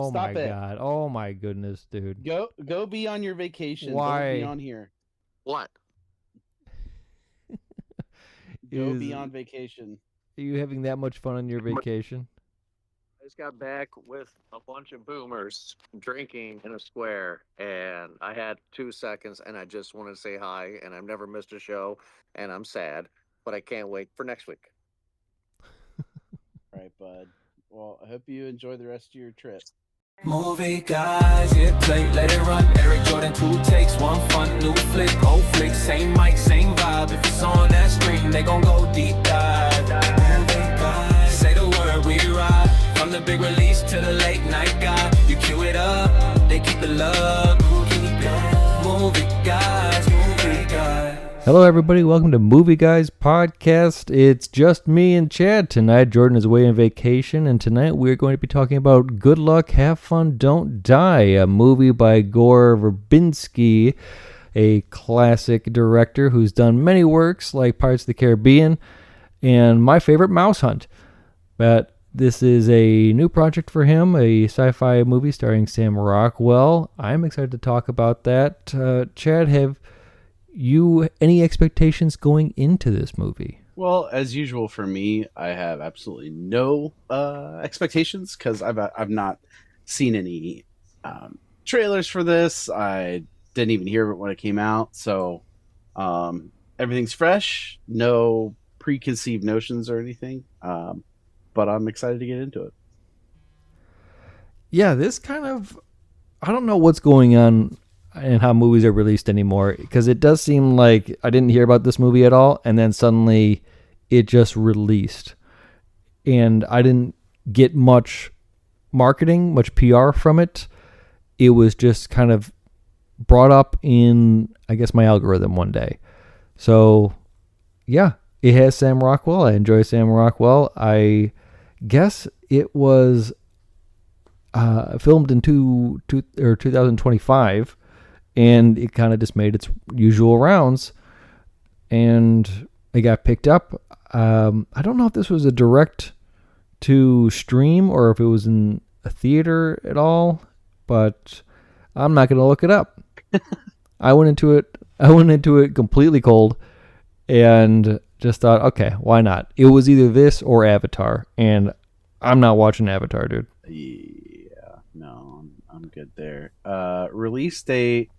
Oh Stop my it. God. Oh my goodness, dude. Go be on your vacation. Don't be Why on here. What? Go be is on vacation. you having that much fun on your vacation? I just got back with a bunch of boomers drinking in a square, and I had 2 seconds, and I just want to say hi, and I've never missed a show, and I'm sad, but I can't wait for next week. All right, bud. Well, I hope you enjoy the rest of your trip. Movie guys, hit play, let it run. Eric Jordan, 2 takes, one fun, new flick, old flick, same mic, same vibe. If it's on that screen, they gon' go deep dive. Movie guys, say the word, we ride. From the big release to the late night guy, you cue it up, they keep it love. Movie guys, movie guys. Hello, everybody. Welcome to Movie Guys Podcast. It's just me and Chad tonight. Jordan is away on vacation, and tonight we're going to be talking about Good Luck, Have Fun, Don't Die, a movie by Gore Verbinski, a classic director who's done many works like Pirates of the Caribbean and my favorite, Mouse Hunt. But this is a new project for him, a sci-fi movie starring Sam Rockwell. I'm excited to talk about that. Chad, have you any expectations going into this movie? Well, as usual for me, I have absolutely no expectations because I've not seen any trailers for this. I didn't even hear of it when it came out, so everything's fresh. No preconceived notions or anything, but I'm excited to get into it. Yeah, this kind of, I don't know what's going on and how movies are released anymore, because it does seem like I didn't hear about this movie at all, and then suddenly it just released, and I didn't get much marketing, much PR from it. It was just kind of brought up in, I guess, my algorithm one day. So yeah, it has Sam Rockwell. I enjoy Sam Rockwell. I guess it was filmed in 2025, and it kind of just made its usual rounds, and it got picked up. I don't know if this was a direct to stream or if it was in a theater at all, but I'm not going to look it up. I went into it completely cold and just thought, okay, why not? It was either this or Avatar, and I'm not watching Avatar, dude. Yeah, no, I'm good there. Release date: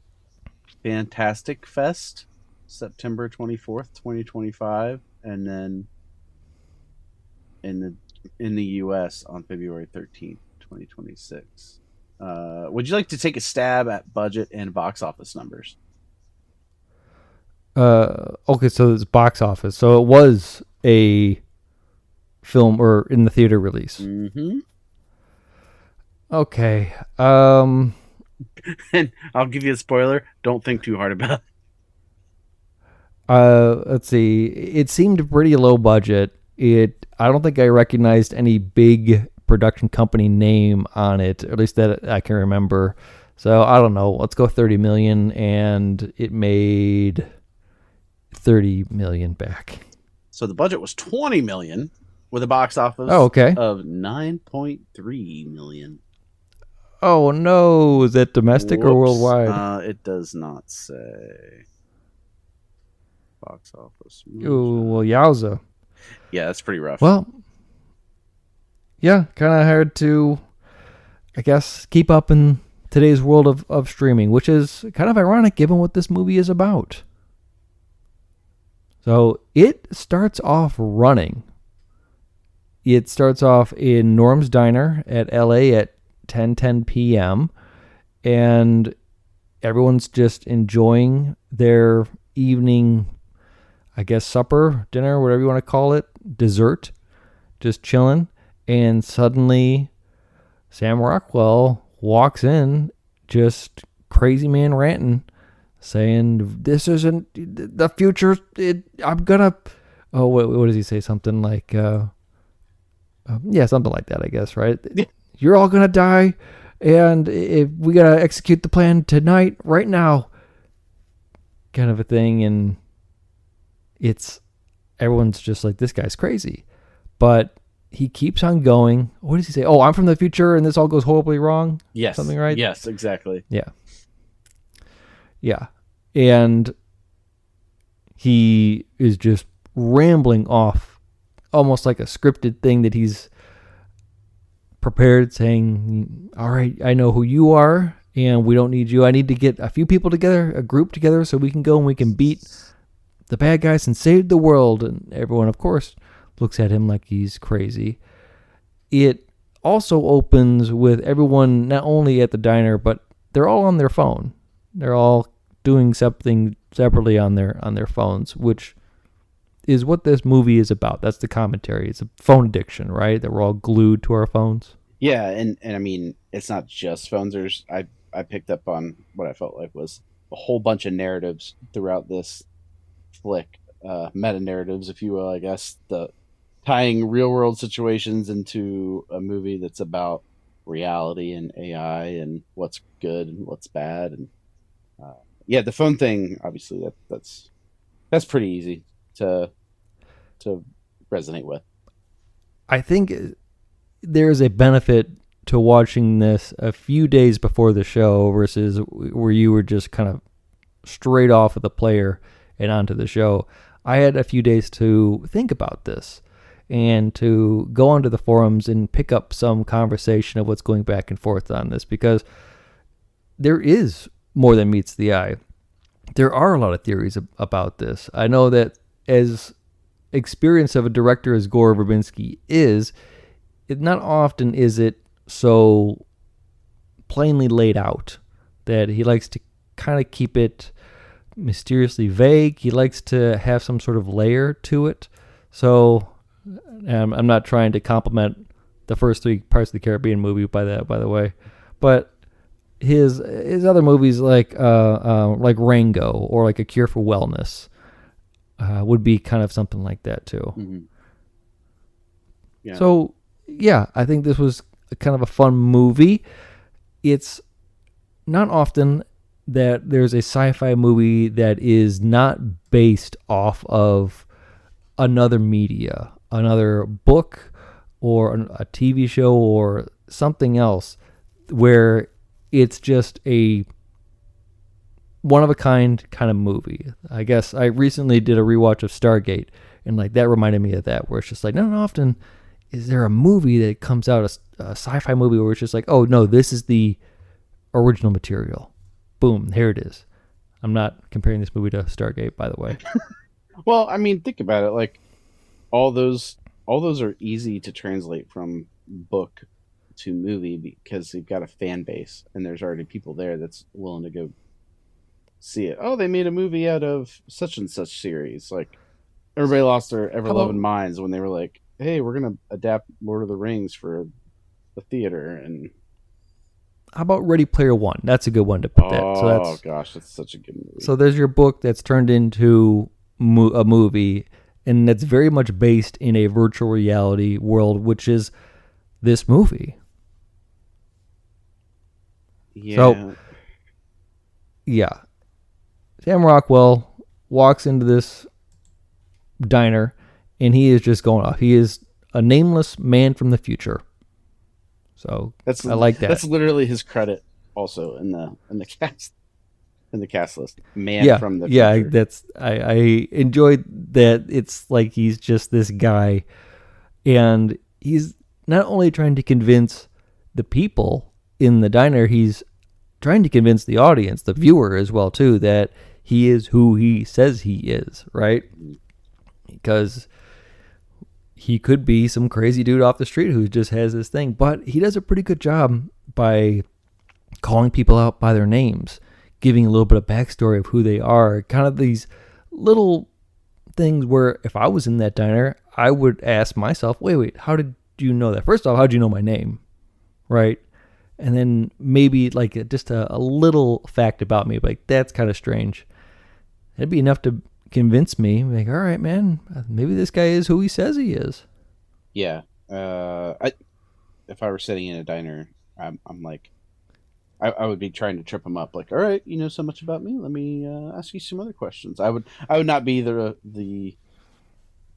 Fantastic Fest, September 24th, 2025, and then in the US on February 13th, 2026. Would you like to take a stab at budget and box office numbers? Okay, so it's box office. So it was a film or in the theater release. Mm-hmm. Okay. And I'll give you a spoiler. Don't think too hard about it. Let's see. It seemed pretty low budget. I don't think I recognized any big production company name on it, at least that I can remember. So I don't know. Let's go 30 million, and it made 30 million back. So the budget was 20 million with a box office Oh, okay. of 9.3 million. Oh no, is that domestic or Whoops. worldwide? It does not say. Box office. Ooh, well, yowza. Yeah, that's pretty rough. Well, yeah, kind of hard to, I guess, keep up in today's world of streaming, which is kind of ironic given what this movie is about. So it starts off running. It starts off in Norm's Diner at LA at 10:10 p.m. and everyone's just enjoying their evening, I guess, supper, dinner, whatever you want to call it, dessert, just chilling. And suddenly Sam Rockwell walks in, just crazy man ranting, saying, this isn't the future. I'm gonna, oh, what does he say? Something like, yeah, something like that, I guess, right? Yeah. You're all gonna die, and if we gotta execute the plan tonight, right now, kind of a thing. And everyone's just like, this guy's crazy. But he keeps on going. What does he say? Oh, I'm from the future and this all goes horribly wrong. Yes. Something, right? Yes, exactly. Yeah. Yeah. And he is just rambling off almost like a scripted thing that he's prepared, saying, all right, I know who you are and we don't need you. I need to get a few people together, a group together, so we can go and we can beat the bad guys and save the world. And everyone, of course, looks at him like he's crazy. It also opens with everyone not only at the diner, but they're all on their phone. They're all doing something separately on their phones, which is what this movie is about. That's the commentary. It's a phone addiction, right? That we're all glued to our phones. Yeah, and I mean, it's not just phones. I picked up on what I felt like was a whole bunch of narratives throughout this flick, meta narratives, if you will. I guess the tying real world situations into a movie that's about reality and AI and what's good and what's bad. And yeah, the phone thing, obviously, that's pretty easy to resonate with. I think there is a benefit to watching this a few days before the show versus where you were just kind of straight off of the player and onto the show. I had a few days to think about this and to go onto the forums and pick up some conversation of what's going back and forth on this, because there is more than meets the eye. There are a lot of theories about this. I know that as experienced of a director as Gore Verbinski is, it not often is it so plainly laid out, that he likes to kind of keep it mysteriously vague. He likes to have some sort of layer to it. So I'm not trying to compliment the first three parts of the Caribbean movie by the way, but his other movies like Rango or like A Cure for Wellness would be kind of something like that too. Mm-hmm. Yeah. So yeah, I think this was kind of a fun movie. It's not often that there's a sci-fi movie that is not based off of another media, another book or a TV show or something else, where it's just a one-of-a-kind kind of movie. I guess I recently did a rewatch of Stargate, and like that reminded me of that, where it's just like, not often is there a movie that comes out, a sci-fi movie, where it's just like, oh no, this is the original material. Boom, here it is. I'm not comparing this movie to Stargate, by the way. Well, I mean, think about it. Like all those are easy to translate from book to movie because you've got a fan base and there's already people there that's willing to go see it. Oh, they made a movie out of such and such series. Like everybody lost their ever-loving minds when they were like, hey, we're going to adapt Lord of the Rings for the theater. And how about Ready Player One? That's a good one to put that. Oh, So gosh, that's such a good movie. So there's your book that's turned into a movie, and that's very much based in a virtual reality world, which is this movie. Yeah. So, yeah. Sam Rockwell walks into this diner, and he is just going off. He is a nameless man from the future. So I like that. That's literally his credit, also in the cast list. Man from the future. Yeah, that's I enjoyed that. It's like he's just this guy, and he's not only trying to convince the people in the diner, he's trying to convince the audience, the viewer as well too, that he is who he says he is, right? Because he could be some crazy dude off the street who just has this thing, but he does a pretty good job by calling people out by their names, giving a little bit of backstory of who they are, kind of these little things where if I was in that diner, I would ask myself, wait, how did you know that? First off, how did you know my name? Right? And then maybe like just a little fact about me, like that's kind of strange. It'd be enough to convince me, like, all right, man, maybe this guy is who he says he is. Yeah. If I were sitting in a diner, I'm like, I would be trying to trip him up. Like, all right, you know so much about me. Let me ask you some other questions. I would not be the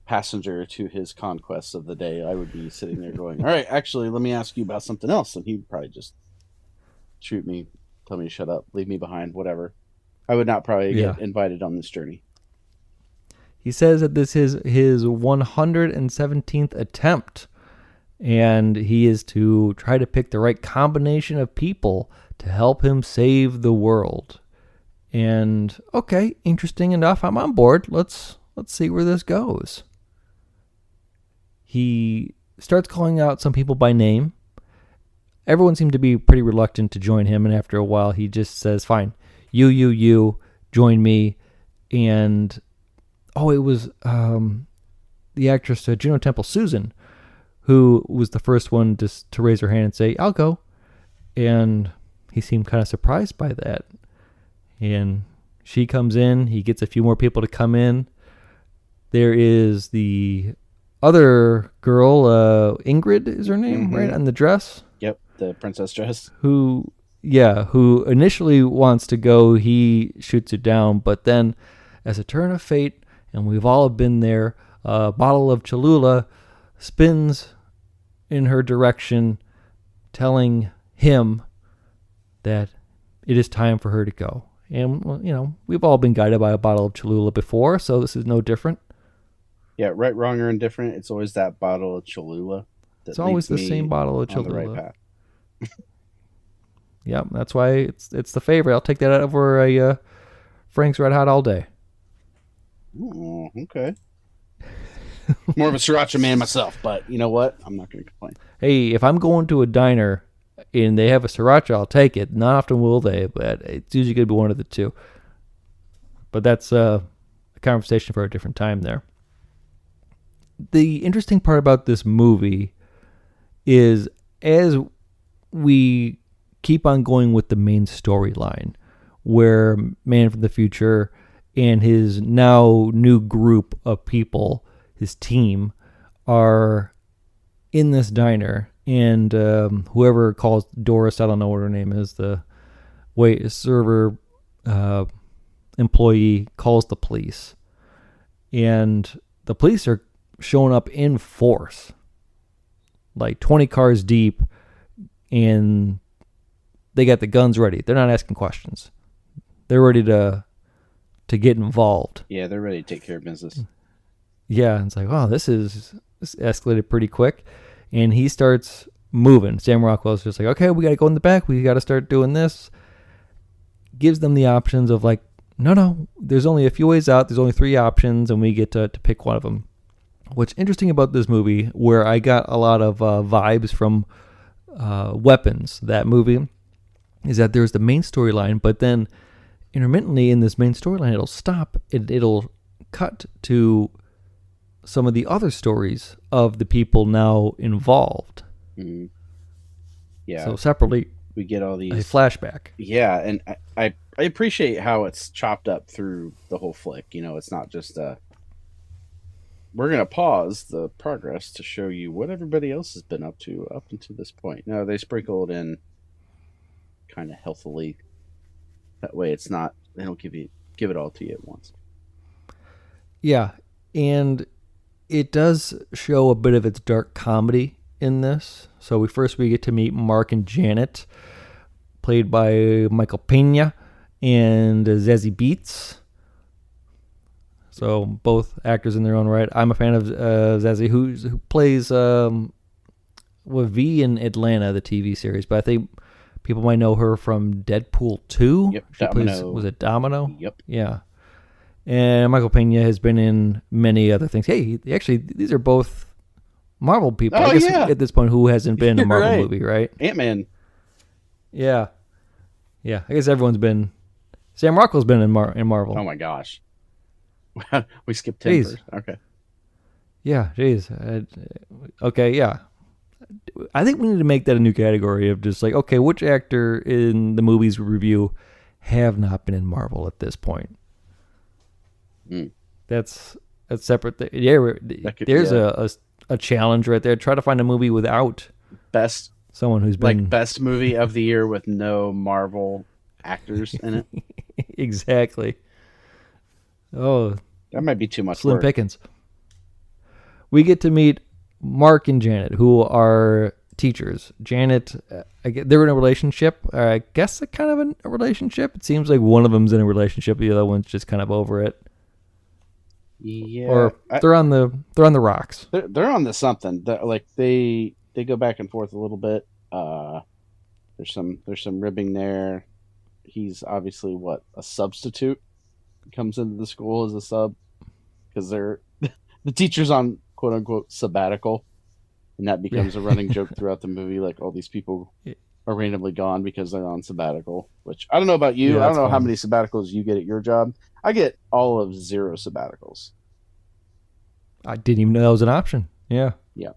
passenger to his conquests of the day, I would be sitting there going, "All right, actually, let me ask you about something else," and he'd probably just shoot me, tell me to shut up, leave me behind, whatever. I would not probably Yeah. get invited on this journey. He says that this is his 117th attempt, and he is to try to pick the right combination of people to help him save the world. And okay, interesting enough. I'm on board. Let's see where this goes. He starts calling out some people by name. Everyone seemed to be pretty reluctant to join him, and after a while, he just says, "Fine, you, join me." And it was the actress Juno Temple Susan, who was the first one to raise her hand and say, "I'll go." And he seemed kind of surprised by that. And she comes in. He gets a few more people to come in. There is the other girl, Ingrid is her name, right, on the dress? Yep, the princess dress. Who initially wants to go. He shoots her down, but then, as a turn of fate, and we've all been there, a bottle of Cholula spins in her direction, telling him that it is time for her to go. And, we've all been guided by a bottle of Cholula before, so this is no different. Yeah, right, wrong, or indifferent, it's always that bottle of Cholula. It's always the same bottle of Cholula. On the right path. Yep, that's why it's the favorite. I'll take that over a Frank's Red Hot all day. Oh, okay. More of a sriracha man myself, but you know what? I'm not going to complain. Hey, if I'm going to a diner and they have a sriracha, I'll take it. Not often will they, but it's usually going to be one of the two. But that's a conversation for a different time there. The interesting part about this movie is as we keep on going with the main storyline, where Man from the Future and his now new group of people, his team, are in this diner, and whoever calls Doris, I don't know what her name is, the server employee, calls the police, and the police are showing up in force, like 20 cars deep, and they got the guns ready. They're not asking questions. They're ready to get involved. Yeah, they're ready to take care of business. Yeah, it's like, wow, this escalated pretty quick. And he starts moving. Sam Rockwell's just like, okay, we got to go in the back. We got to start doing this. Gives them the options of like, no, there's only a few ways out. There's only 3 options, and we get to pick one of them. What's interesting about this movie, where I got a lot of vibes from Weapons, that movie, is that there's the main storyline, but then intermittently in this main storyline, it'll stop. It'll cut to some of the other stories of the people now involved. Mm-hmm. Yeah. So separately, we get all these a flashback. Yeah, and I appreciate how it's chopped up through the whole flick. It's not just we're going to pause the progress to show you what everybody else has been up to up until this point. No, they sprinkle it in kind of healthily. That way it's not, they don't give it all to you at once. Yeah, and it does show a bit of its dark comedy in this. So we get to meet Mark and Janet, played by Michael Pena and Zazie Beetz. So both actors in their own right. I'm a fan of Zazie, who plays V in Atlanta, the TV series. But I think people might know her from Deadpool 2. Yep, she plays, was it Domino? Yep. Yeah. And Michael Pena has been in many other things. Hey, actually, these are both Marvel people. I guess at this point, who hasn't been in a Marvel movie, right? Ant-Man. Yeah. Yeah, I guess everyone's been... Sam Rockwell's been in Marvel. Oh my gosh. We skipped 10 first. Okay. Yeah, geez. Okay, yeah. I think we need to make that a new category of just like, okay, which actor in the movies we review have not been in Marvel at this point? That's separate. There's a challenge right there. Try to find a movie without someone who's been... Like best movie of the year with no Marvel actors in it. Exactly. Oh, that might be too much Slim work. Pickens. we get to meet Mark and Janet, who are teachers. Janet, they're in a relationship. I guess a kind of a relationship. It seems like one of them's in a relationship, the other one's just kind of over it. Yeah, Or they're on the rocks. they're on to something. Like they go back and forth a little bit. There's some ribbing there. He's obviously a substitute. Comes into the school as a sub because they're the teacher's on quote unquote sabbatical, and that becomes a running joke throughout the movie. Like all these people are randomly gone because they're on sabbatical. Which I don't know about you. Yeah, I don't that's know how fun. many sabbaticals you get at your job. I get all of 0 sabbaticals. I didn't even know that was an option. Yeah. Yeah.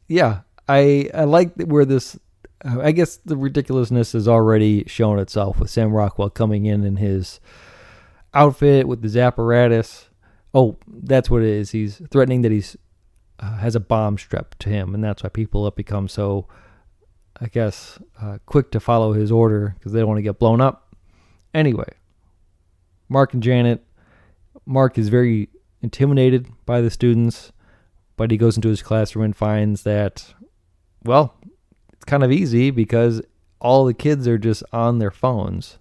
Yeah. I like where this. I guess the ridiculousness has already shown itself with Sam Rockwell coming in his outfit with his apparatus. Oh, that's what it is. He's threatening that he's has a bomb strapped to him, and that's why people have become so, I guess, quick to follow his order because they don't want to get blown up. Anyway, Mark and Janet. Mark is very intimidated by the students, but he goes into his classroom and finds that, well, it's kind of easy because all the kids are just on their phones.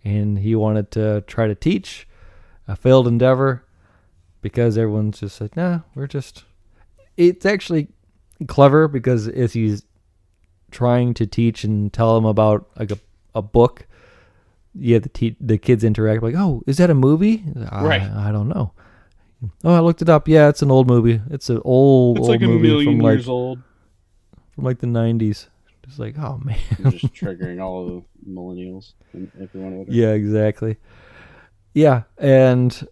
And he wanted to try to teach, a failed endeavor, because everyone's just like, nah, it's actually clever because as he's trying to teach and tell them about like a book, yeah, the kids interact like, oh, is that a movie? Right. I don't know. Oh, I looked it up. Yeah, it's an old movie. It's an old movie from like old. from like the 90s. Just like, oh man. Just triggering all of the millennials and everyone older. Yeah, exactly. Yeah, and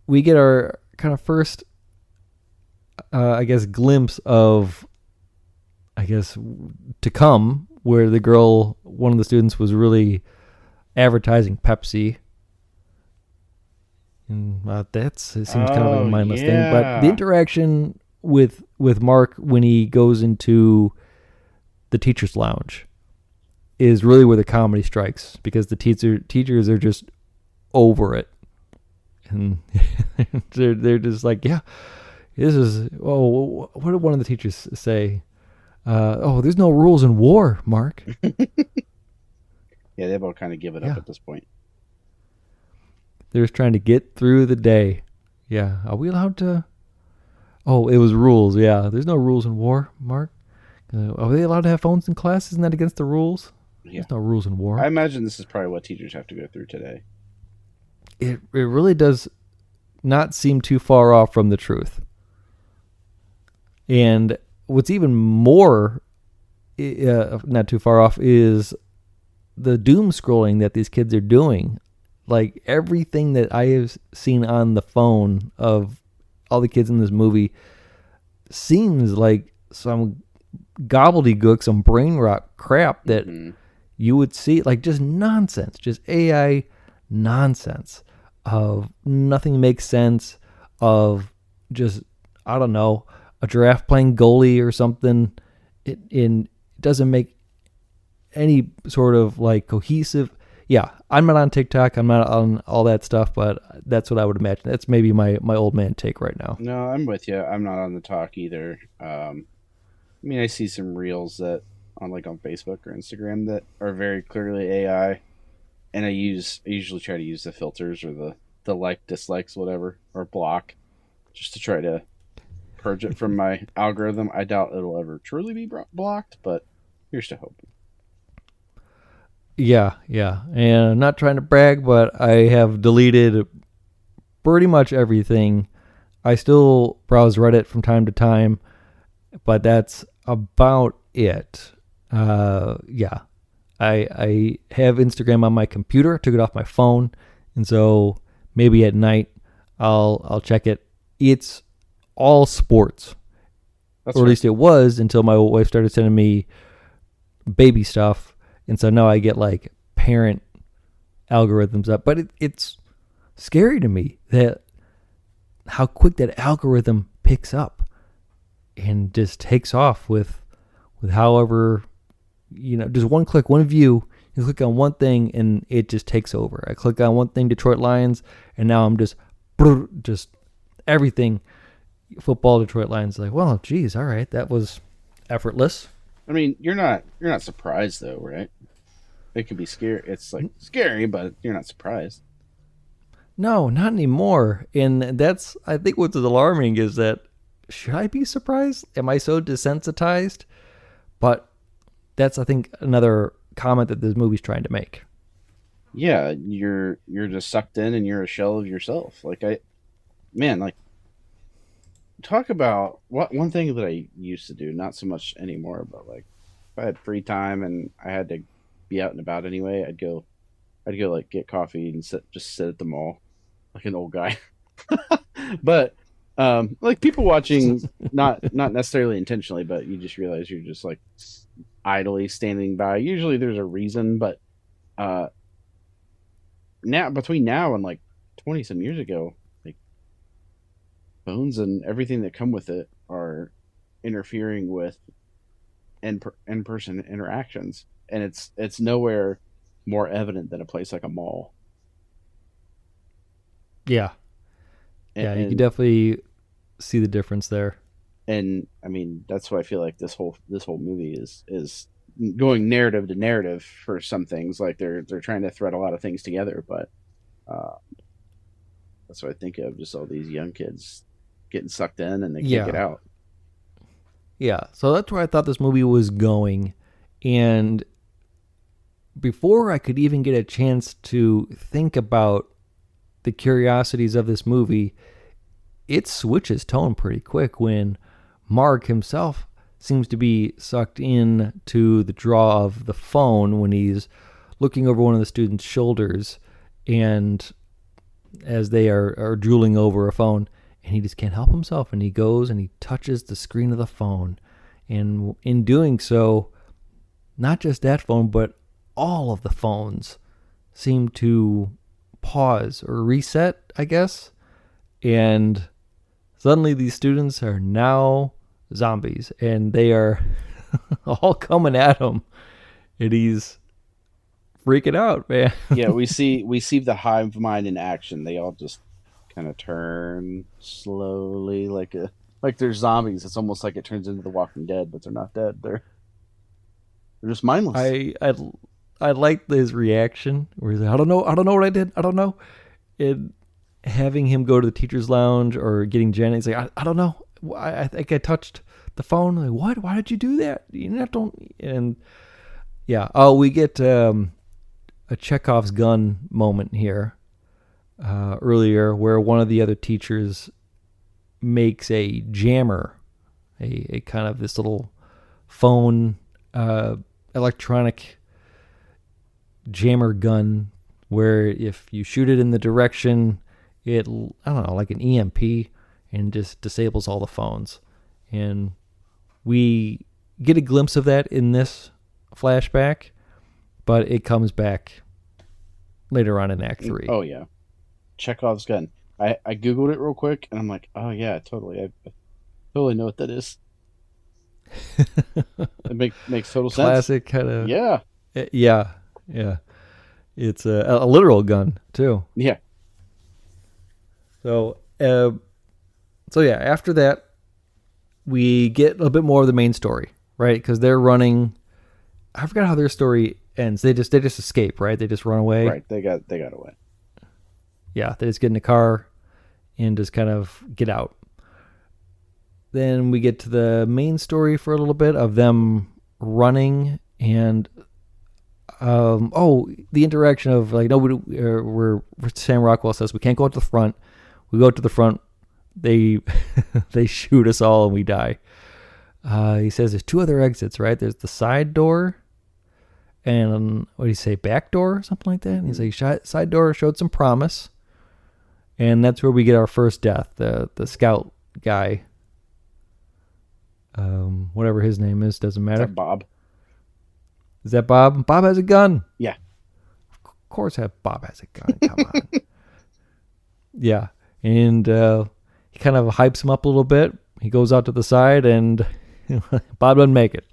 we get our kind of first, I guess, glimpse of, I guess, to come, where one of the students was really advertising Pepsi. And it seems kind of like a mindless thing. But the interaction with Mark when he goes into the teacher's lounge is really where the comedy strikes, because the teachers are just over it, and they're just like, yeah, this is. Oh, what did one of the teachers say? Oh, there's no rules in war, Mark. Yeah, they've all kind of given up at this point. They're just trying to get through the day. Yeah, are we allowed to? Oh, it was rules. Yeah, there's no rules in war, Mark. Are they allowed to have phones in class? Isn't that against the rules? Yeah. There's no rules in war. I imagine this is probably what teachers have to go through today. It really does not seem too far off from the truth. And what's even more not too far off is the doom scrolling that these kids are doing. Like everything that I have seen on the phone of all the kids in this movie seems like some gobbledygook, some brain rot crap that you would see, like just nonsense, just AI nonsense of nothing makes sense, of just, I don't know, a giraffe playing goalie or something. It doesn't make any sort of like cohesive. Yeah, I'm not on TikTok. I'm not on all that stuff, but that's what I would imagine. That's maybe my old man take right now. No, I'm with you. I'm not on the talk either. I mean, I see some reels that on Facebook or Instagram that are very clearly AI, and I usually try to use the filters or the like, dislikes, whatever, or block, just to try to purge it from my algorithm. I doubt it'll ever truly be blocked, but here's to hope. Yeah. And I'm not trying to brag, but I have deleted pretty much everything. I still browse Reddit from time to time, but that's about it. Yeah. I have Instagram on my computer, took it off my phone, and so maybe at night I'll check it. It's all sports. That's or at right. least it was until my wife started sending me baby stuff. And so now I get like parent algorithms up. But it's scary to me that how quick that algorithm picks up and just takes off with however, just one click, one view. You click on one thing and it just takes over. I click on one thing, Detroit Lions, and now I'm just everything football Detroit Lions. Like, well, geez, all right, that was effortless. I mean, you're not surprised though, right? It could be scary. It's like scary, but you're not surprised. No, not anymore. And that's, I think, what's alarming is that, should I be surprised? Am I so desensitized? But that's, I think, another comment that this movie's trying to make. Yeah, you're just sucked in and you're a shell of yourself. Like talk about what one thing that I used to do, not so much anymore, but like if I had free time and I had to be out and about anyway, I'd go like get coffee and sit at the mall like an old guy. But like people watching, not necessarily intentionally, but you just realize you're just like idly standing by. Usually there's a reason, but uh now between now and like 20 some years ago, like phones and everything that come with it are interfering with in-person interactions, and it's nowhere more evident than a place like a mall. Yeah. and, Yeah, you can and definitely see the difference there. and I mean that's why I feel like this whole movie is going narrative to narrative for some things. Like they're trying to thread a lot of things together, but uh, that's what I think of, just all these young kids getting sucked in and they can't get Yeah. out. Yeah. So that's where I thought this movie was going. And before I could even get a chance to think about the curiosities of this movie, it switches tone pretty quick when Mark himself seems to be sucked in to the draw of the phone when he's looking over one of the students' shoulders, and as they are drooling over a phone, and he just can't help himself, and he goes and he touches the screen of the phone, and in doing so, not just that phone but all of the phones seem to pause or reset, I guess, and suddenly these students are now zombies, and they are all coming at him, and he's freaking out, man. Yeah, we see the hive mind in action. They all just kind of turn slowly, like they're zombies. It's almost like it turns into The Walking Dead, but they're not dead. They're just mindless. I liked his reaction where he's like, I don't know what I did. I don't know. And having him go to the teacher's lounge or getting Jen, he's like, I don't know. I think I touched the phone. Like, what? Why did you do that? You know, don't. And yeah. Oh, we get a Chekhov's gun moment here earlier where one of the other teachers makes a jammer, a kind of this little phone electronic jammer gun where if you shoot it in the direction, I don't know, like an EMP, and just disables all the phones. And we get a glimpse of that in this flashback, but it comes back later on in Act 3. Oh yeah, Chekhov's gun. I googled it real quick, and I'm like, oh yeah, totally. I totally know what that is. It makes total sense. Classic kind of. Yeah. Yeah. It's a literal gun too. Yeah. So yeah, after that, we get a bit more of the main story, right? Because they're running. I forgot how their story ends. They just escape, right? They just run away. Right. They got away. Yeah, they just get in a car and just kind of get out. Then we get to the main story for a little bit of them running and the interaction of like where Sam Rockwell says we can't go out to the front. We go to the front, they they shoot us all and we die. He says there's two other exits, right? There's the side door and what do you say, back door or something like that. And he's like, side door showed some promise, and that's where we get our first death. The scout guy, whatever his name is, doesn't matter. Is that Bob? Is that Bob? Bob has a gun. Yeah. Of course, Bob has a gun. Come on. Yeah, and he kind of hypes him up a little bit. He goes out to the side, and Bob doesn't make it.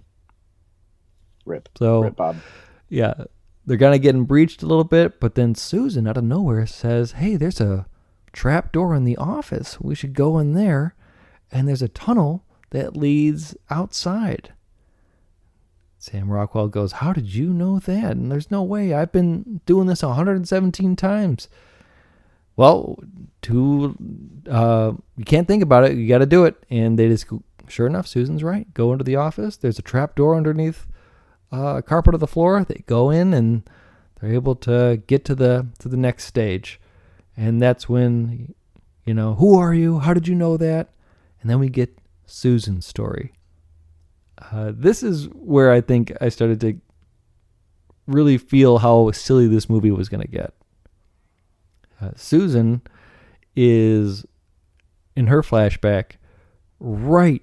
Rip. So, Rip Bob. Yeah, they're kind of getting breached a little bit, but then Susan out of nowhere says, "Hey, there's a trap door in the office. We should go in there. And there's a tunnel that leads outside. Sam Rockwell goes, how did you know that? And there's no way. I've been doing this 117 times. Well, you can't think about it. You got to do it. And they just, sure enough, Susan's right. Go into the office. There's a trap door underneath a carpet of the floor. They go in and they're able to get to the next stage. And that's when, who are you? How did you know that? And then we get Susan's story. This is where I think I started to really feel how silly this movie was going to get. Susan is, in her flashback, right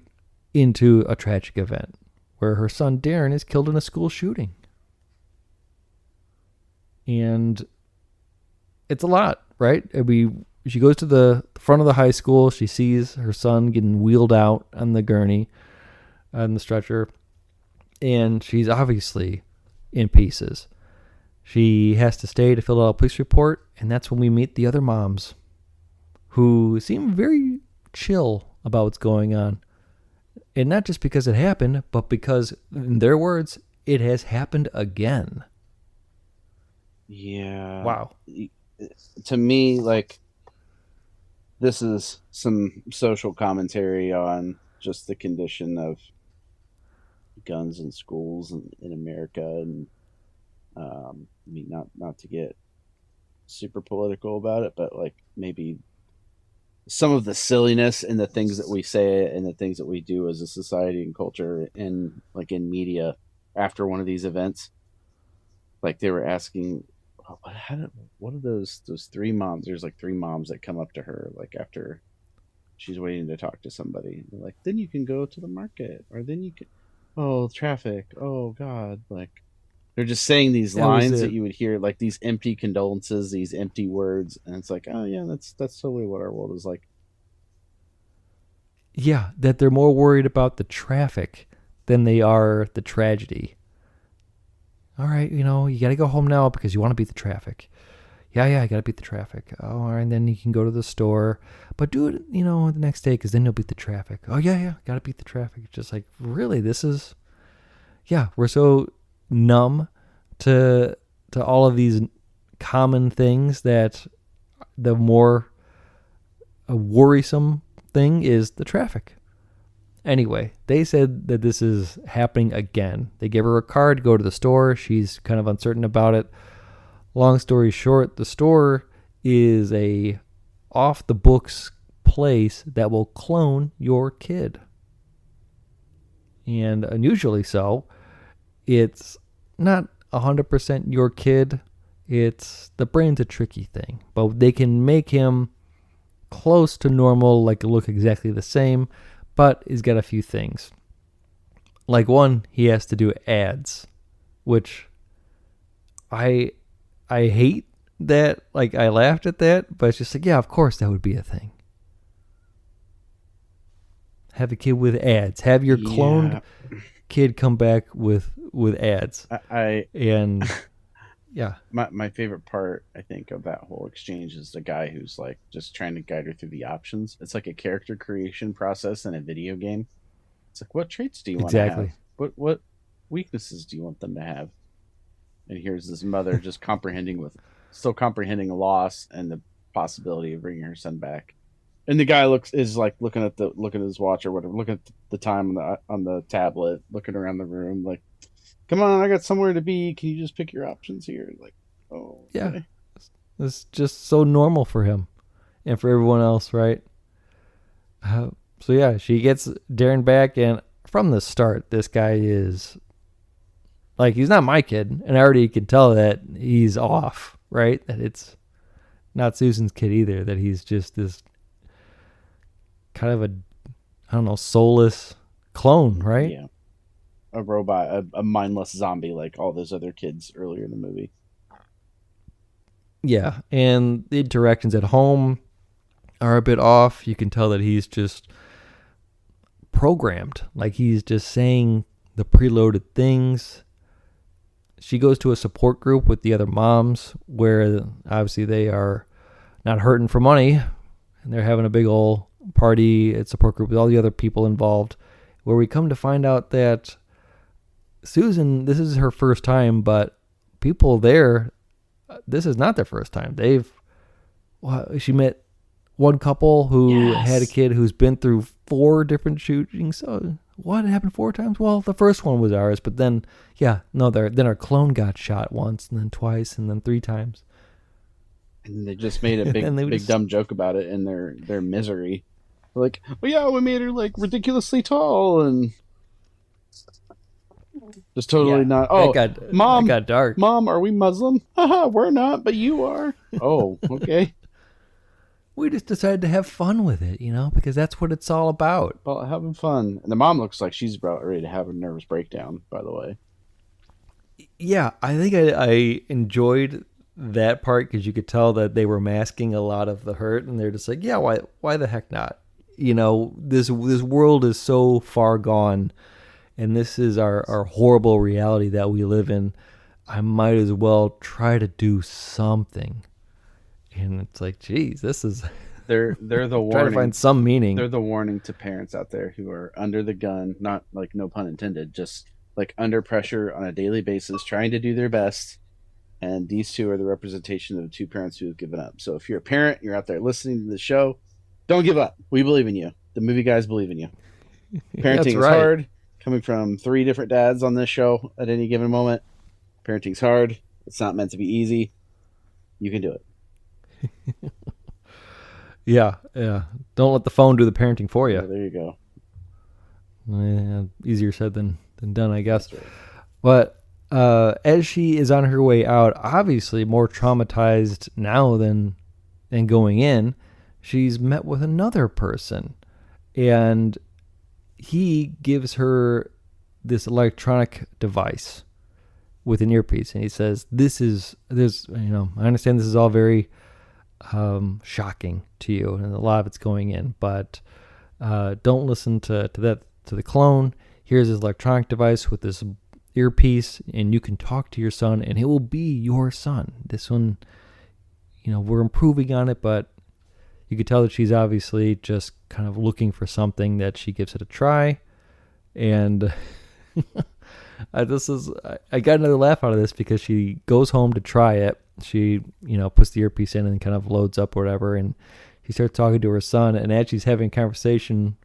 into a tragic event where her son Darren is killed in a school shooting. And it's a lot, right? She goes to the front of the high school. She sees her son getting wheeled out on the gurney, on the stretcher, and she's obviously in pieces. She has to stay to fill out a police report, and that's when we meet the other moms who seem very chill about what's going on. And not just because it happened, but because, in their words, it has happened again. Yeah. Wow. To me, this is some social commentary on just the condition of guns in schools in America, and not to get super political about it, but maybe some of the silliness in the things that we say and the things that we do as a society and culture, and in media after one of these events. They were asking, what are those three moms? There's three moms that come up to her after she's waiting to talk to somebody. They're then you can go to the market, or then you can, traffic, oh God. They're just saying these lines that you would hear, these empty condolences, these empty words, and it's oh yeah, that's totally what our world is like. Yeah, that they're more worried about the traffic than they are the tragedy. All right, you got to go home now because you want to beat the traffic. Yeah, I got to beat the traffic. Oh, all right, and then you can go to the store. But do it, the next day because then you'll beat the traffic. Oh, yeah, got to beat the traffic. It's just really, this is... Yeah, we're so numb to all of these common things that the more worrisome thing is the traffic. Anyway, they said that this is happening again. They give her a card to go to the store. She's kind of uncertain about it. Long story short, the store is a off-the-books place that will clone your kid. And unusually so. It's not 100% your kid. It's the brain's a tricky thing. But they can make him close to normal, look exactly the same, but he's got a few things. One, he has to do ads, which I hate that. I laughed at that, but it's just yeah, of course that would be a thing. Have a kid with ads. Have your cloned kid come back with ads. And yeah. My favorite part, I think, of that whole exchange is the guy who's just trying to guide her through the options. It's a character creation process in a video game. It's what traits do you want to have? What weaknesses do you want them to have? And here's this mother just still comprehending a loss and the possibility of bringing her son back. And the guy is looking at his watch or whatever, looking at the time on the tablet, looking around the room, come on, I got somewhere to be. Can you just pick your options here? Oh, okay. Yeah, it's just so normal for him and for everyone else, right? So yeah, she gets Darren back, and from the start, this guy is he's not my kid, and I already can tell that he's off, right? That it's not Susan's kid either. That he's just this kind of soulless clone, right? Yeah. A robot, a mindless zombie like all those other kids earlier in the movie. Yeah, and the interactions at home are a bit off. You can tell that he's just programmed. He's just saying the preloaded things. She goes to a support group with the other moms where obviously they are not hurting for money and they're having a big old party at support group with all the other people involved, where we come to find out that Susan, this is her first time, but people there, this is not their first time. She met one couple who had a kid who's been through 4 different shootings. So what, it happened 4 times? Well, the first one was ours, but then, then our clone got shot once, and then twice, and then 3 times. And they just made a big dumb joke about it in their misery. Like, well, yeah, we made her like ridiculously tall and just totally not. Oh, mom, that got dark. Mom, are we Muslim? Haha, we're not, but you are. Oh, okay. We just decided to have fun with it, because that's what it's all about. Well, having fun. And the mom looks like she's about ready to have a nervous breakdown, by the way. Yeah, I think I enjoyed that part because you could tell that they were masking a lot of the hurt, and they're just like, yeah, why the heck not? This world is so far gone, and this is our horrible reality that we live in. I might as well try to do something. And it's like, geez, this is... They're the warning. Try to find some meaning. They're the warning to parents out there who are under the gun, not like no pun intended, just like under pressure on a daily basis, trying to do their best. And these 2 are the representation of the 2 parents who have given up. So if you're a parent, you're out there listening to the show, don't give up. We believe in you. The movie guys believe in you. Parenting is hard. Coming from 3 different dads on this show at any given moment, parenting's hard. It's not meant to be easy. You can do it. Yeah. Don't let the phone do the parenting for you. Yeah, there you go. Yeah, easier said than done, I guess. That's right. But as she is on her way out, obviously more traumatized now than going in, she's met with another person, and he gives her this electronic device with an earpiece, and he says, I understand this is all very shocking to you, and a lot of it's going in, but don't listen to the clone. Here's this electronic device with this earpiece, and you can talk to your son, and it will be your son. This one, we're improving on it, but you could tell that she's obviously just kind of looking for something that she gives it a try. And I got another laugh out of this because she goes home to try it. She, puts the earpiece in and kind of loads up or whatever, and she starts talking to her son, and as she's having a conversation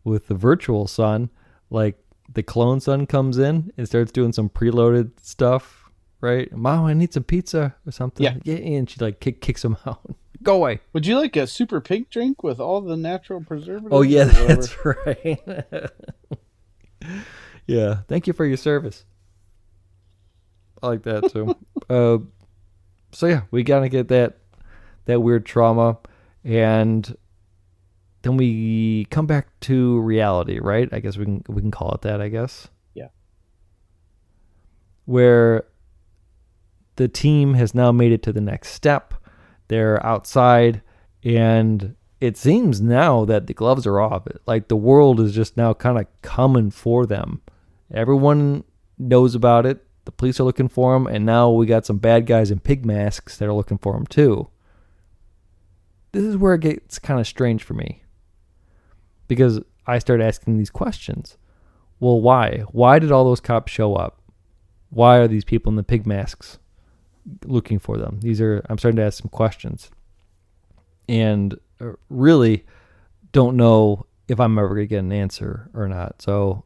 with the virtual son, like, the clone son comes in and starts doing some preloaded stuff, right? Mom, I need some pizza or something. Yeah, and she like kicks him out. Go away. Would you like a super pink drink with all the natural preservatives? Oh yeah, that's right. Yeah, thank you for your service. I like that too. So yeah, we gotta get that weird trauma, and then we come back to reality, right? I guess we can call it that, I guess. Yeah. Where the team has now made it to the next step. They're outside, and it seems now that the gloves are off. Like, the world is just now kind of coming for them. Everyone knows about it. The police are looking for them, and now we got some bad guys in pig masks that are looking for them too. This is where it gets kind of strange for me, because I started asking these questions. Well, why? Why did all those cops show up? Why are these people in the pig masks looking for them? I'm starting to ask some questions, and really don't know if I'm ever going to get an answer or not. So,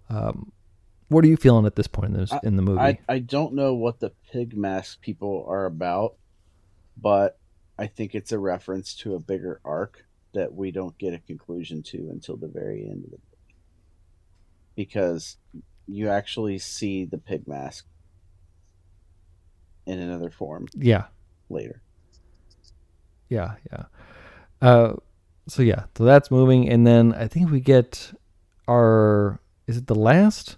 what are you feeling at this point in the movie? I don't know what the pig mask people are about, but I think it's a reference to a bigger arc that we don't get a conclusion to until the very end of the movie. Because you actually see the pig mask in another form. Yeah. Later. Yeah. So that's moving, and then I think we get is it the last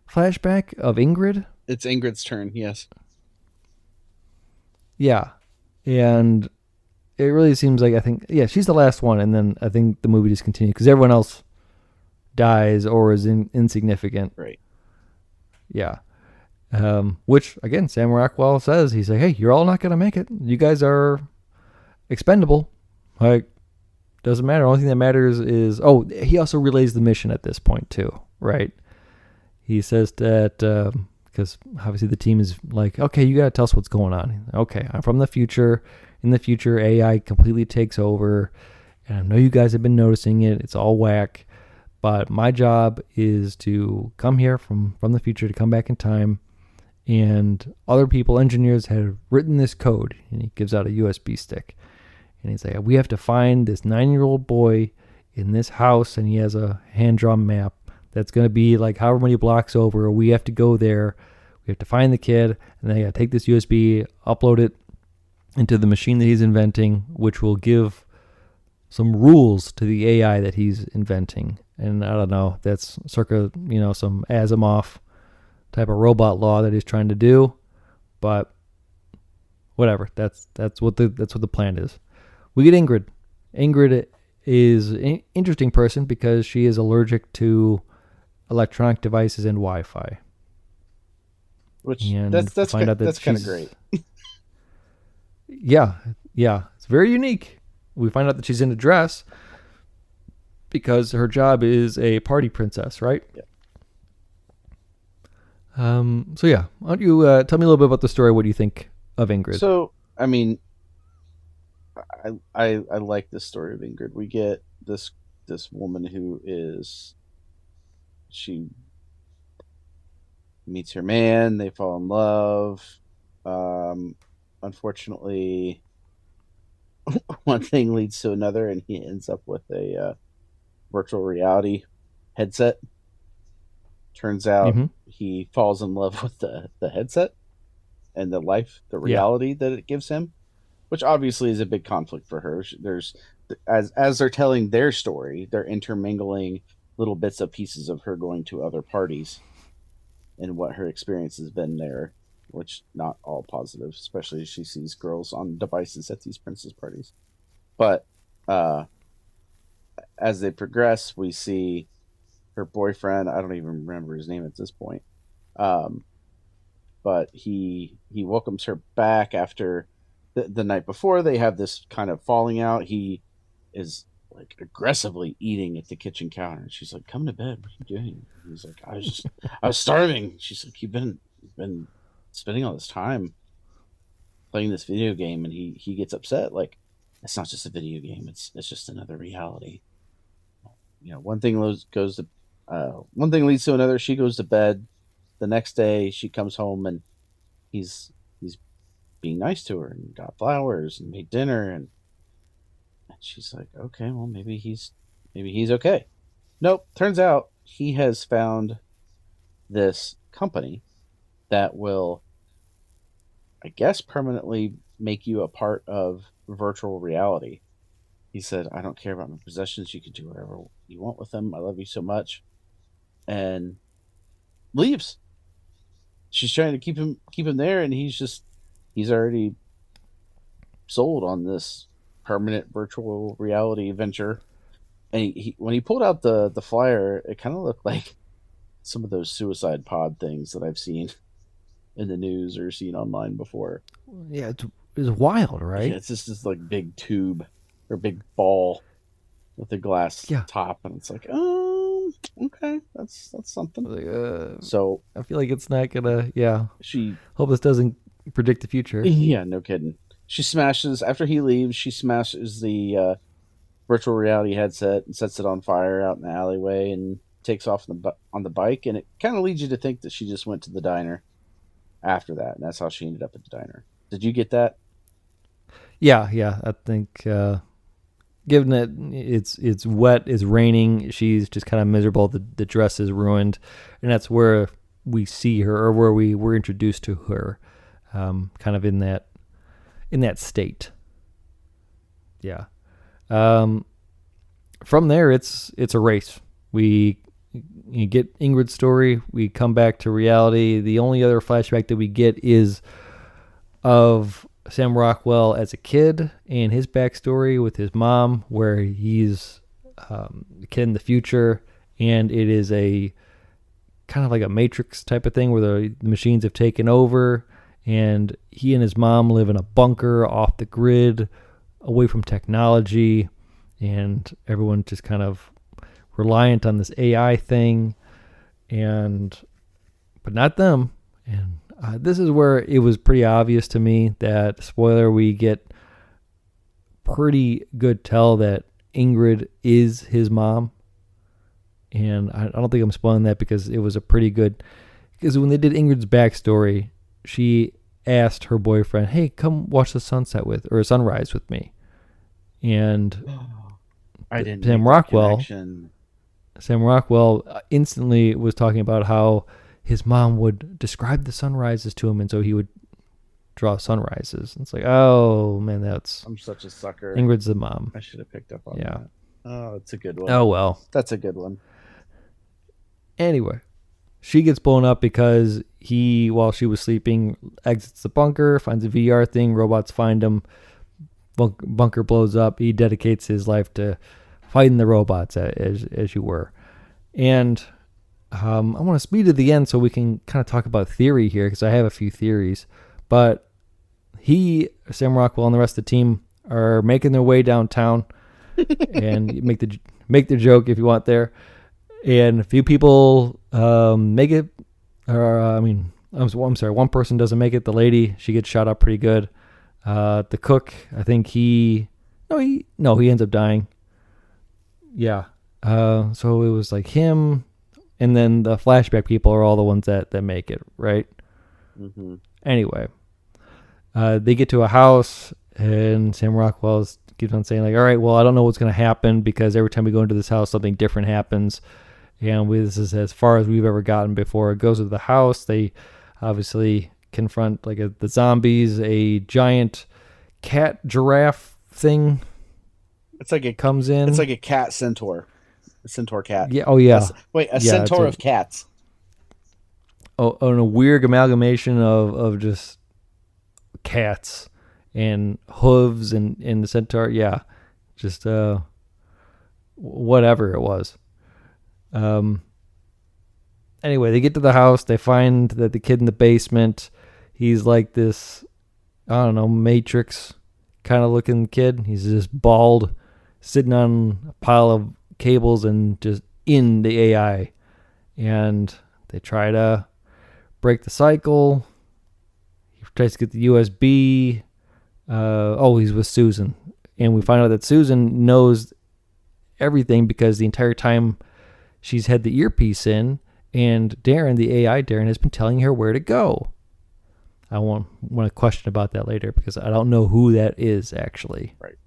flashback of Ingrid? It's Ingrid's turn, yes. Yeah. And it really seems like, she's the last one, and then I think the movie just continues because everyone else dies or is insignificant. Right. Yeah. Which, again, Sam Rockwell says, he's like, hey, you're all not going to make it. You guys are expendable. Like, Doesn't matter. The only thing that matters is, he also relays the mission at this point too, right? He says that, because obviously the team is like, okay, you got to tell us what's going on. Okay, I'm from the future. In the future, AI completely takes over. And I know you guys have been noticing it. It's all whack. But my job is to come here from the future, to come back in time. And other people, engineers, have written this code. And he gives out a USB stick. And he's like, we have to find this 9-year-old boy in this house. And he has a hand-drawn map that's going to be like however many blocks over. We have to go there. We have to find the kid. And then I got to take this USB, upload it into the machine that he's inventing, which will give some rules to the AI that he's inventing. And I don't know, that's circa, some Asimov type of robot law that he's trying to do. But whatever, that's what the plan is. We get Ingrid. Ingrid is an interesting person because she is allergic to electronic devices and Wi-Fi. Which And that's find out that kind of she's- great. Yeah, it's very unique. We find out that she's in a dress because her job is a party princess, right? Yeah. So yeah, why don't you tell me a little bit about the story? What do you think of Ingrid? So, I mean, I like this story of Ingrid. We get this woman who she meets her man, they fall in love. Unfortunately, one thing leads to another, and he ends up with a virtual reality headset. Turns out he falls in love with the headset and the reality that it gives him, which obviously is a big conflict for her. There's as they're telling their story, they're intermingling little bits of pieces of her going to other parties and what her experience has been there, which not all positive, especially as she sees girls on devices at these princess parties. But as they progress, we see her boyfriend. I don't even remember his name at this point. But he welcomes her back after the night before. They have this kind of falling out. He is like aggressively eating at the kitchen counter. She's like, "Come to bed. What are you doing?" And he's like, I was starving." She's like, You've been spending all this time playing this video game," and he gets upset. Like, it's not just a video game. It's just another reality. One thing leads to another. She goes to bed. The next day, she comes home and he's being nice to her and got flowers and made dinner, and she's like, "Okay, well, maybe he's okay." Nope. Turns out he has found this company that will, I guess, permanently make you a part of virtual reality. He said, "I don't care about my possessions. You can do whatever you want with them. I love you so much," and leaves. She's trying to keep him there, and he's already sold on this permanent virtual reality venture. And when he pulled out the flyer, it kind of looked like some of those suicide pod things that I've seen in the news or seen online before. Yeah, it's wild, right? Yeah, it's just this like big tube or big ball with a glass top, and it's like, okay, that's something. So I feel like it's not gonna. Yeah, she hope this doesn't predict the future. Yeah, no kidding. She smashes after he leaves. She smashes the virtual reality headset and sets it on fire out in the alleyway and takes off on the bike. And it kind of leads you to think that she just went to the diner after that, and that's how she ended up at the diner. Did you get that? Yeah. I think given that it's wet, it's raining, she's just kind of miserable. The dress is ruined, and that's where we see her, or where we were introduced to her, kind of in that state. Yeah. From there, it's a race. You get Ingrid's story. We come back to reality. The only other flashback that we get is of Sam Rockwell as a kid and his backstory with his mom, where he's the kid in the future, and it is a kind of like a Matrix type of thing where the machines have taken over, and he and his mom live in a bunker off the grid, away from technology, and everyone just kind of reliant on this AI thing, but not them. And this is where it was pretty obvious to me that, spoiler, we get pretty good tell that Ingrid is his mom. And I don't think I'm spoiling that because it was a pretty good, because when they did Ingrid's backstory, she asked her boyfriend, "Hey, come watch the sunrise with me." And I didn't. Sam make that Rockwell, connection. Sam Rockwell instantly was talking about how his mom would describe the sunrises to him, and so he would draw sunrises. And it's like, oh man, that's I'm such a sucker. Ingrid's the mom. I should have picked up on Yeah. that. Oh, it's a good one. Oh well. That's a good one. Anyway, she gets blown up because he, while she was sleeping, exits the bunker, finds a VR thing. Robots find him. Bunker blows up. He dedicates his life to fighting the robots, as you were. And I want to speed to the end so we can kind of talk about theory here, because I have a few theories. But Sam Rockwell, and the rest of the team are making their way downtown, and make the joke if you want there. And a few people make it. I'm sorry, one person doesn't make it. The lady, she gets shot up pretty good. The cook, I think he ends up dying. Yeah. So it was like him, and then the flashback people are all the ones that make it, right? Mm-hmm. Anyway, they get to a house, and Sam Rockwell keeps on saying, like, all right, well, I don't know what's going to happen, because every time we go into this house, something different happens. And this is as far as we've ever gotten before. It goes to the house. They obviously confront the zombies, a giant cat giraffe thing. It's like comes in. It's like a cat centaur. A centaur cat. Yeah. Oh yeah. A centaur of cats. Oh, and a weird amalgamation of just cats and hooves and the centaur. Yeah. Just whatever it was. Anyway, they get to the house. They find that the kid in the basement, he's like this, I don't know, Matrix kind of looking kid. He's just bald, sitting on a pile of cables and just in the AI. And they try to break the cycle. He tries to get the USB. He's with Susan. And we find out that Susan knows everything, because the entire time she's had the earpiece in, and Darren, the AI Darren, has been telling her where to go. I want to question about that later, because I don't know who that is actually. Right.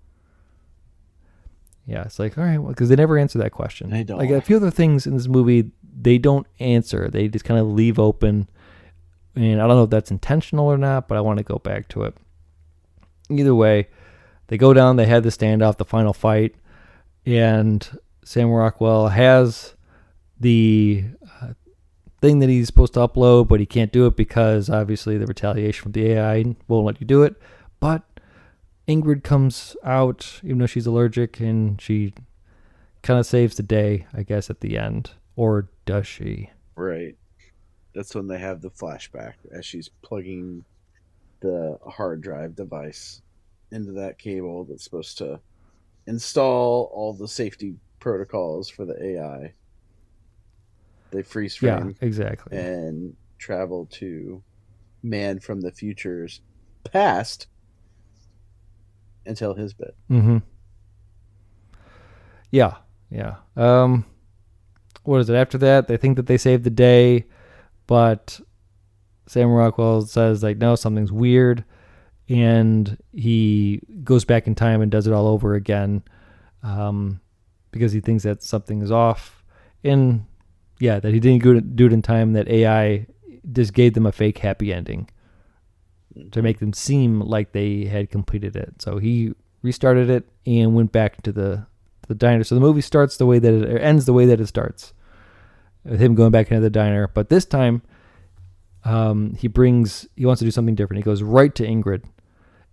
Yeah, it's like, all right, because they never answer that question. They don't. Like a few other things in this movie, they don't answer. They just kind of leave open, and I don't know if that's intentional or not, but I want to go back to it. Either way, they go down. They had the standoff, the final fight, and Sam Rockwell has the thing that he's supposed to upload, but he can't do it because obviously the retaliation from the AI won't let you do it. But Ingrid comes out, even though she's allergic, and she kind of saves the day, I guess, at the end. Or does she? Right. That's when they have the flashback as she's plugging the hard drive device into that cable that's supposed to install all the safety protocols for the AI. They freeze frame. Yeah, exactly. And travel to man from the future's past and tell his bit. Mm-hmm. Yeah. What is it? After that, they think that they saved the day, but Sam Rockwell says, like, no, something's weird, and he goes back in time and does it all over again, because he thinks that something is off. And yeah, that he didn't do it in time, that AI just gave them a fake happy ending to make them seem like they had completed it. So he restarted it and went back to the diner. So the movie starts the way that it ends, the way that it starts, with him going back into the diner. But this time, he wants to do something different. He goes right to Ingrid,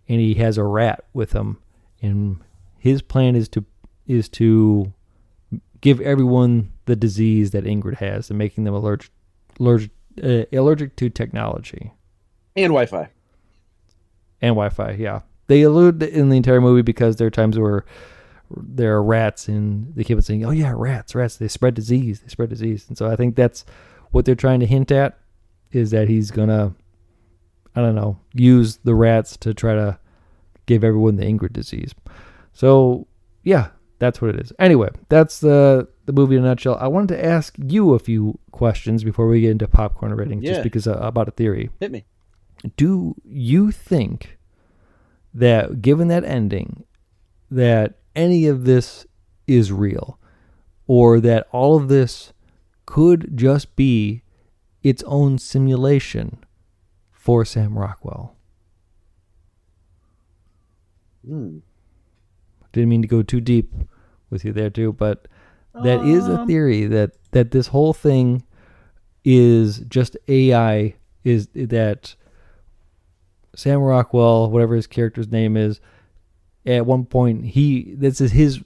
and he has a rat with him. And his plan is to give everyone the disease that Ingrid has, and making them allergic to technology and Wi-Fi. And Wi-Fi, yeah. They allude in the entire movie, because there are times where there are rats, and they keep on saying, "Oh yeah, rats, they spread disease, And so I think that's what they're trying to hint at, is that he's gonna, I don't know, use the rats to try to give everyone the Ingrid disease. So yeah, that's what it is. Anyway, that's the movie in a nutshell. I wanted to ask you a few questions before we get into popcorn ratings, just because about a theory. Hit me. Do you think that, given that ending, that any of this is real, or that all of this could just be its own simulation for Sam Rockwell? Didn't mean to go too deep with you there too, but that is a theory, that this whole thing is just AI, is that Sam Rockwell, whatever his character's name is, at one point, this is his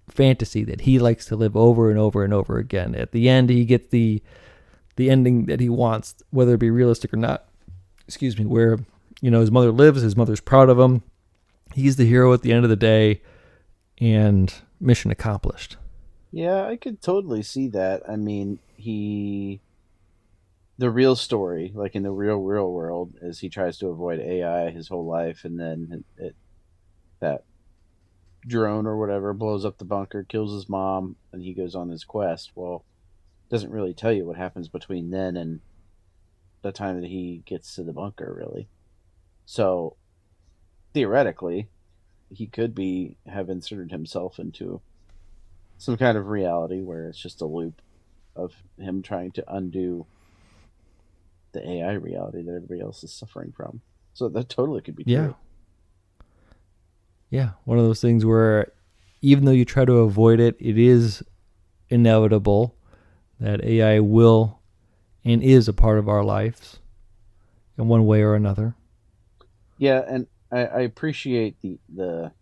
fantasy that he likes to live over and over and over again. At the end, he gets the ending that he wants, whether it be realistic or not. Excuse me, where, his mother lives, his mother's proud of him. He's the hero at the end of the day, and mission accomplished. Yeah, I could totally see that. I mean, the real story, like in the real world, is he tries to avoid AI his whole life, and then that drone or whatever blows up the bunker, kills his mom, and he goes on his quest. Well, it doesn't really tell you what happens between then and the time that he gets to the bunker, really. So theoretically, he could have inserted himself into some kind of reality where it's just a loop of him trying to undo the AI reality that everybody else is suffering from. So that totally could be true. Yeah, one of those things where even though you try to avoid it, it is inevitable that AI will and is a part of our lives in one way or another. Yeah, and I appreciate the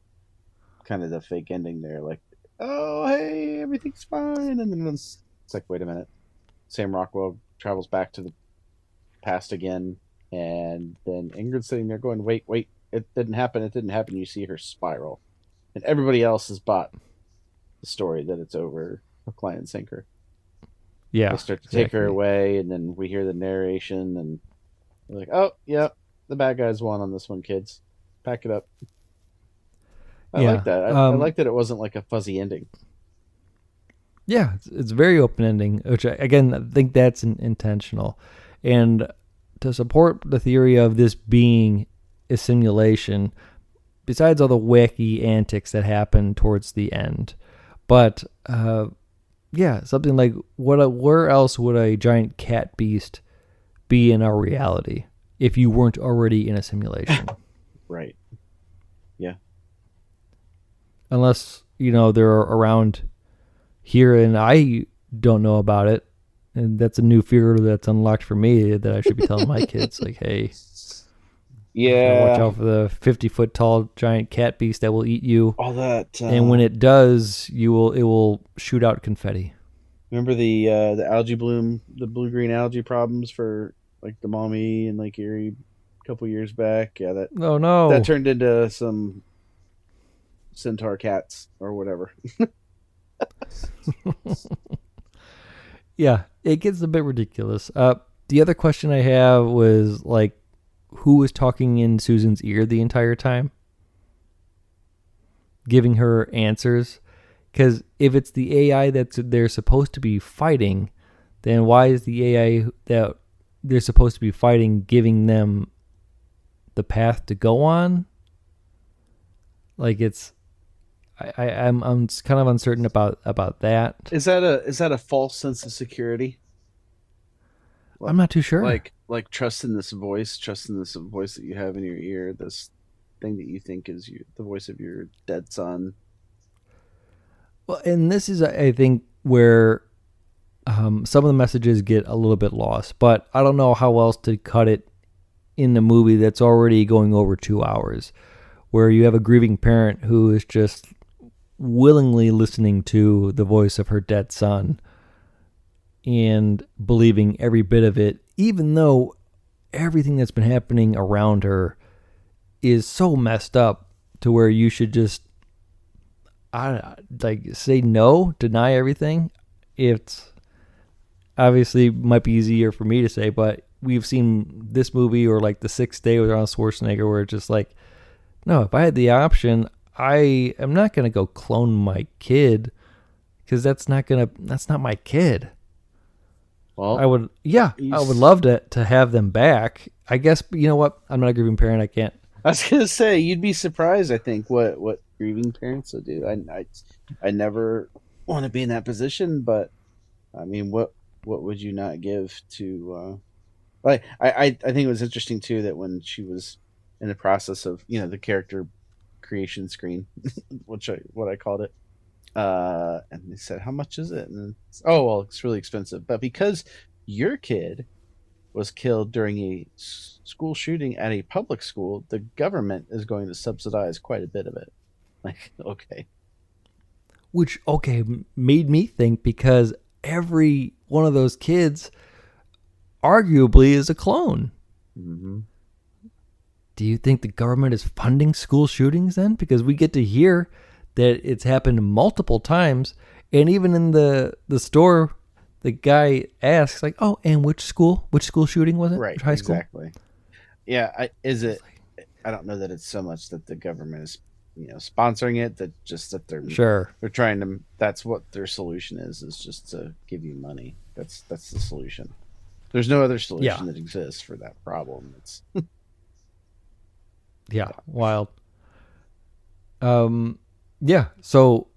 kind of the fake ending there, like, oh hey, everything's fine, and then it's like, wait a minute, Sam Rockwell travels back to the past again, and then Ingrid's sitting there going, wait, it didn't happen. You see her spiral, and everybody else has bought the story that it's over, hook, line, and sinker. Yeah, they start to take her away, and then we hear the narration, and we're like, oh yeah, the bad guys won on this one, kids. Pack it up. I like that. I like that it wasn't like a fuzzy ending. Yeah, it's very open ending, which I think that's intentional. And to support the theory of this being a simulation, besides all the wacky antics that happen towards the end, but something like, where else would a giant cat beast be in our reality if you weren't already in a simulation? Right. Yeah. Unless, they're around here and I don't know about it. And that's a new fear that's unlocked for me that I should be telling my kids, like, hey, watch out for the 50-foot tall giant cat beast that will eat you. All that. And when it does, it will shoot out confetti. Remember the algae bloom, the blue-green algae problems for like the Maumee and Lake Erie a couple years back? Yeah, that turned into some centaur cats or whatever. Yeah, it gets a bit ridiculous. The other question I have was, like, who was talking in Susan's ear the entire time, giving her answers? Because if it's the AI that they're supposed to be fighting, then why is the AI that they're supposed to be fighting giving them the path to go on? Like, I'm kind of uncertain about that. Is that a false sense of security? I'm not too sure. Like trusting this voice that you have in your ear, this thing that you think is the voice of your dead son. Well, and this is, I think, where some of the messages get a little bit lost. But I don't know how else to cut it in the movie that's already going over 2 hours, where you have a grieving parent who is just willingly listening to the voice of her dead son and believing every bit of it, even though everything that's been happening around her is so messed up to where you should just, I like say no, deny everything. It's obviously might be easier for me to say, but we've seen this movie or like The Sixth Day with Arnold Schwarzenegger, where it's just like, no, if I had the option, I am not gonna go clone my kid because that's not my kid. Well, I would, yeah, you I would s- love to have them back. I guess you know what? I'm not a grieving parent. I can't. I was gonna say you'd be surprised. I think what grieving parents will do. I never want to be in that position, but I mean, what would you not give to? Like I think it was interesting too that when she was in the process of the character creation screen, what I called it, and they said how much is it, and oh well, it's really expensive, but because your kid was killed during a school shooting at a public school, the government is going to subsidize quite a bit of it. Like, okay. Which okay made me think because every one of those kids arguably is a clone. Mm-hmm. Do you think the government is funding school shootings then? Because we get to hear that it's happened multiple times, and even in the store, the guy asks like, "Oh, and which school? Which school shooting was it? Right, Which high school?" exactly. Yeah, is It's it? like, I don't know that it's so much that the government is, sponsoring it. That just that sure, they're trying to. That's what their solution is just to give you money. That's the solution. There's no other yeah, solution that exists for that problem. It's yeah, wild. Um, yeah. So,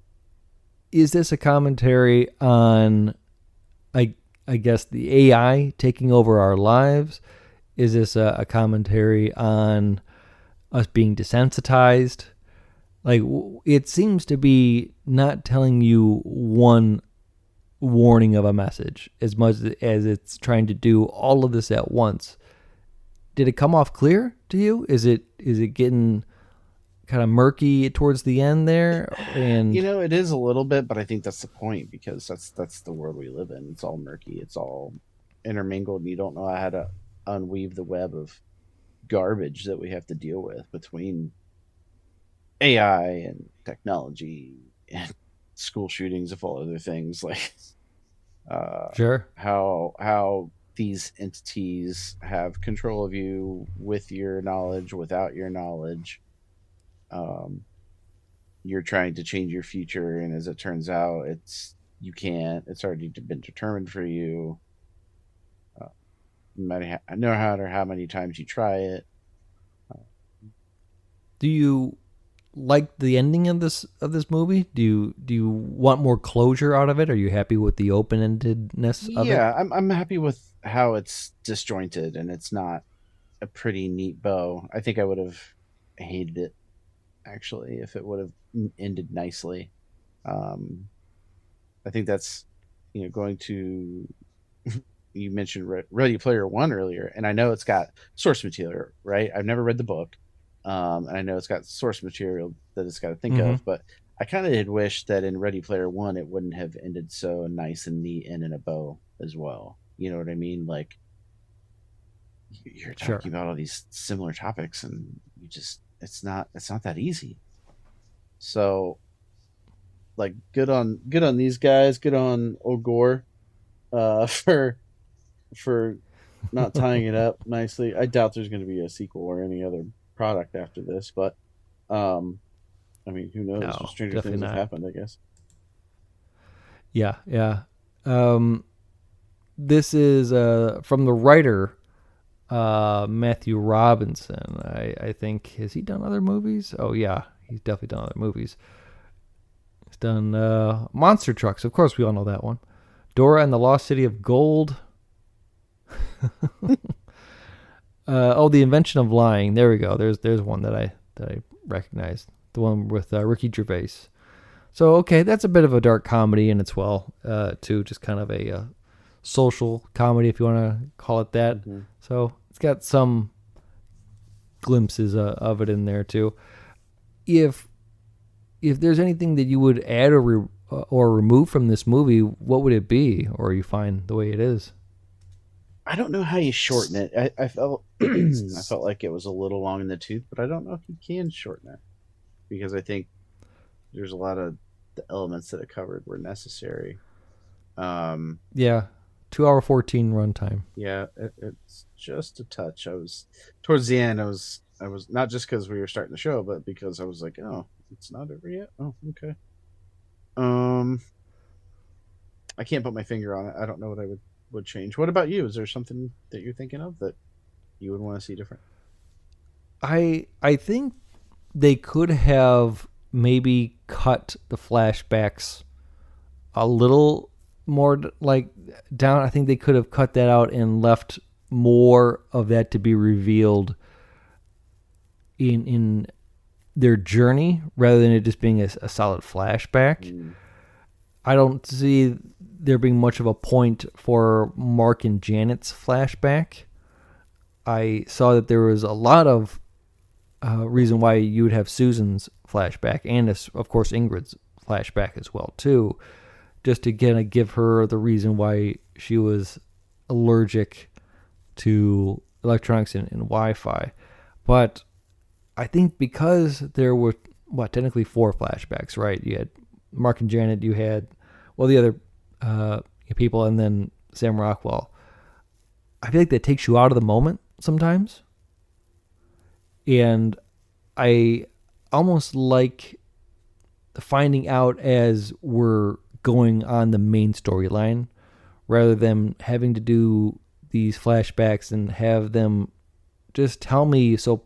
is this a commentary on, I I guess the AI taking over our lives? Is this a commentary on us being desensitized? Like it seems to be not telling you one warning of a message as much as it's trying to do all of this at once. Did it come off clear to you? Is it getting kind of murky towards the end there? And it is a little bit, but I think that's the point because that's the world we live in. It's all murky. It's all intermingled, and you don't know how to unweave the web of garbage that we have to deal with between AI and technology and school shootings of all other things like sure, how these entities have control of you with your knowledge, without your knowledge. Um, you're trying to change your future, and as it turns out, you can't. It's already been determined for you. Uh, no matter how many times you try it. do you like the ending of this movie? Do you want more closure out of it? Are you happy with the open endedness of it? Yeah, I'm happy with how it's disjointed and it's not a pretty neat bow. I think I would have hated it actually if it would have ended nicely. Um, I think that's going to you mentioned Ready Player One earlier, and I know it's got source material, right? I've never read the book, and I know it's got source material that it's got to think Mm-hmm. of. But I kind of had wished that in Ready Player One, it wouldn't have ended so nice and neat and in a bow as well. You know what I mean? Like you're Sure. talking about all these similar topics, and you just it's not that easy. So like good on these guys, good on Ogor for not tying it up nicely. I doubt there's going to be a sequel or any other product after this, but um, I mean, who knows? No, Just stranger things definitely have not. happened, I guess. Yeah, yeah. Um, this is from the writer Matthew Robinson. I think has he done other movies? Oh yeah, he's definitely done other movies. He's done Monster Trucks. Of course, we all know that one. Dora and the Lost City of Gold. Oh, The Invention of Lying. There we go. There's one that I recognized. The one with Ricky Gervais. So okay, that's a bit of a dark comedy, and it's too just kind of a social comedy if you want to call it that. Mm-hmm. So it's got some glimpses of it in there too. If there's anything that you would add or remove from this movie, what would it be? Or are you fine the way it is? I don't know how you shorten it. I felt I felt like it was a little long in the tooth, but I don't know if you can shorten it because I think there's a lot of the elements that it covered were necessary. Yeah, 2 hour 14 runtime. Yeah, it's just a touch. I was towards the end. I was not just because we were starting the show, but because I was like, oh, it's not over yet. Oh, okay. Um, I can't put my finger on it. I don't know what I would change. What about you? Is there something that you're thinking of that you would want to see different? I think they could have maybe cut the flashbacks a little more like down. I think they could have cut that out and left more of that to be revealed in their journey rather than it just being a solid flashback. Mm. I don't see there being much of a point for Mark and Janet's flashback. I saw that there was a lot of reason why you would have Susan's flashback and, of course, Ingrid's flashback as well, too, just to kind of give her the reason why she was allergic to electronics and Wi-Fi. But I think because there were, technically 4 flashbacks, right? You had Mark and Janet, you had, the other people, and then Sam Rockwell. I feel like that takes you out of the moment sometimes. And I almost like finding out as we're going on the main storyline rather than having to do these flashbacks and have them just tell me so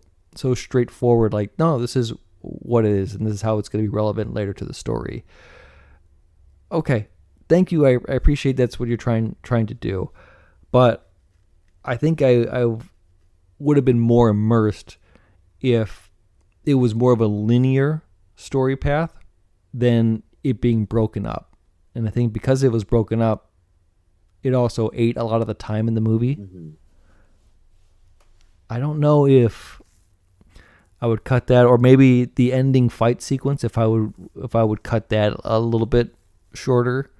straightforward, like, no, this is what it is and this is how it's going to be relevant later to the story. Okay, thank you. I appreciate that's what you're trying to do, but I think I would have been more immersed if it was more of a linear story path than it being broken up. And I think because it was broken up, it also ate a lot of the time in the movie. Mm-hmm. I don't know if I would cut that, or maybe the ending fight sequence, if I would cut that a little bit shorter,